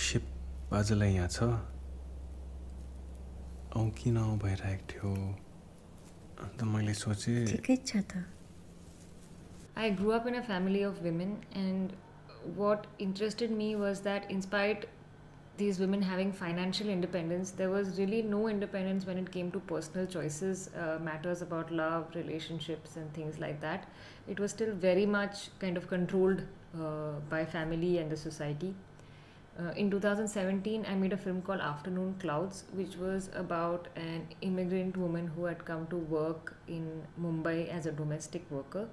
SIP आजलाई यहाँ छ औ किन भइरहेको थियो अन्त मैले सोचे ठिकै छ त I grew up in a family of women, and what interested me was that, in spite these women having financial independence, there was really no independence when it came to personal choices, matters about love, relationships, and things like that. It was still very much kind of controlled by family and the society. In 2017, I made a film called Afternoon Clouds, which was about an immigrant woman who had come to work in Mumbai as a domestic worker.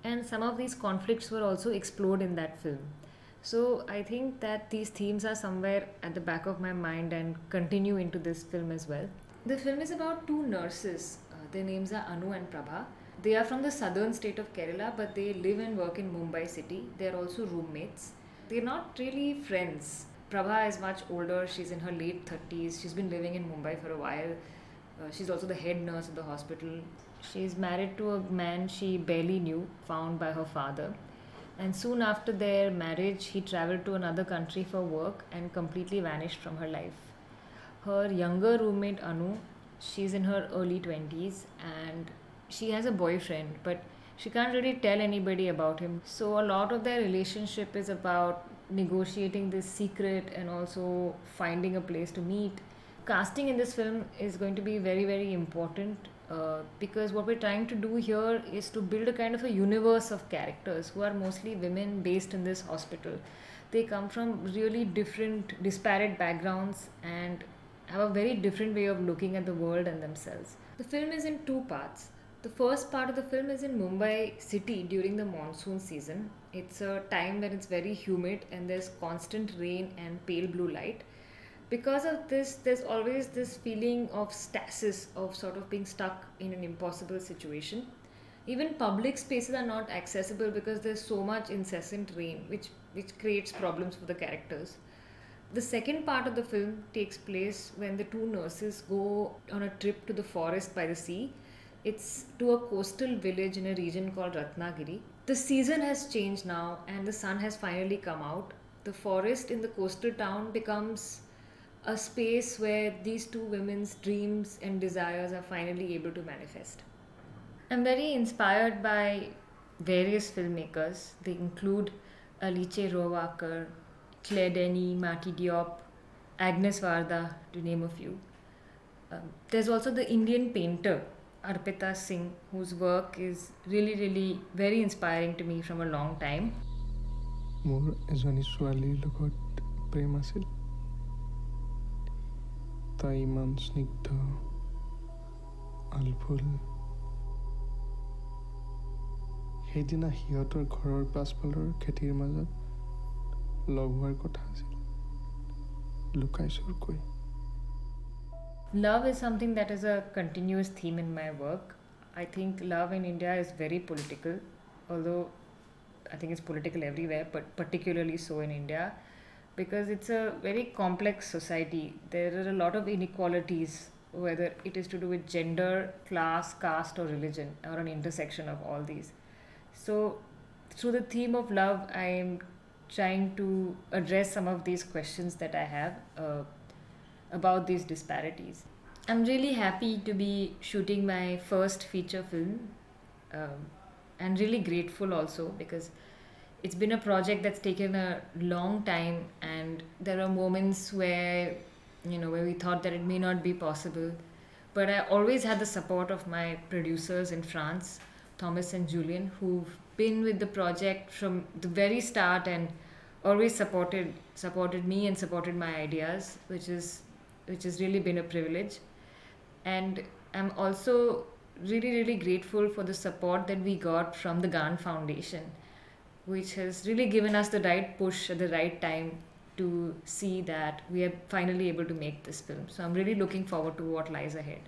And some of these conflicts were also explored in that film. So I think that these themes are somewhere at the back of my mind and continue into this film as well. The film is about two nurses. Their names are Anu and Prabha. They are from the southern state of Kerala, but they live and work in Mumbai city. They are also roommates. They're not really friends. Prabha is much older. She's in her late 30s. She's been living in Mumbai for a while. She's also the head nurse of the hospital. She's married to a man she barely knew, found by her father. And soon after their marriage, he traveled to another country for work and completely vanished from her life. Her younger roommate Anu, she's in her early 20s and she has a boyfriend, but she can't really tell anybody about him. So a lot of their relationship is about negotiating this secret and also finding a place to meet. Casting in this film is going to be very, very important because what we're trying to do here is to build a kind of a universe of characters who are mostly women based in this hospital. They come from really different, disparate backgrounds and have a very different way of looking at the world and themselves. The film is in two parts. The first part of the film is in Mumbai city during the monsoon season. It's a time when it's very humid and there's constant rain and pale blue light. Because of this, there's always this feeling of stasis, of sort of being stuck in an impossible situation. Even public spaces are not accessible because there's so much incessant rain, which creates problems for the characters. The second part of the film takes place when the two nurses go on a trip to the forest by the sea. It's to a coastal village in a region called Ratnagiri. The season has changed now and the sun has finally come out. The forest in the coastal town becomes a space where these two women's dreams and desires are finally able to manifest. I'm very inspired by various filmmakers. They include Alice Rowaker, Claire Denis, Mati Diop, Agnes Varda, to name a few. There's also the Indian painter Arpita Singh, whose work is really, really very inspiring to me from a long time. মোৰ এজনী ছোৱালীৰ লগত প্ৰেম আছিল তাই ইমান স্নিগ্ধ আলফুল সেইদিনা সিহঁতৰ ঘৰৰ পাছফালৰ খেতিৰ মাজত লগ হোৱাৰ কথা আছিল লুকাই চুৰকৈ Love is something that is a continuous theme in my work. I think love in India is very political, although I think it's political everywhere, but particularly so in India, because it's a very complex society. There are a lot of inequalities, whether it is to do with gender, class, caste, or religion, or an intersection of all these. So, through the theme of love, I am trying to address some of these questions that I have about these disparities. I'm really happy to be shooting my first feature film and really grateful also because it's been a project that's taken a long time and there are moments where where we thought that it may not be possible, but I always had the support of my producers in France, Thomas and Julian, who've been with the project from the very start and always supported me and supported my ideas, which has really been a privilege. And I'm also really, really grateful for the support that we got from the Gan Foundation, which has really given us the right push at the right time to see that we are finally able to make this film. So I'm really looking forward to what lies ahead.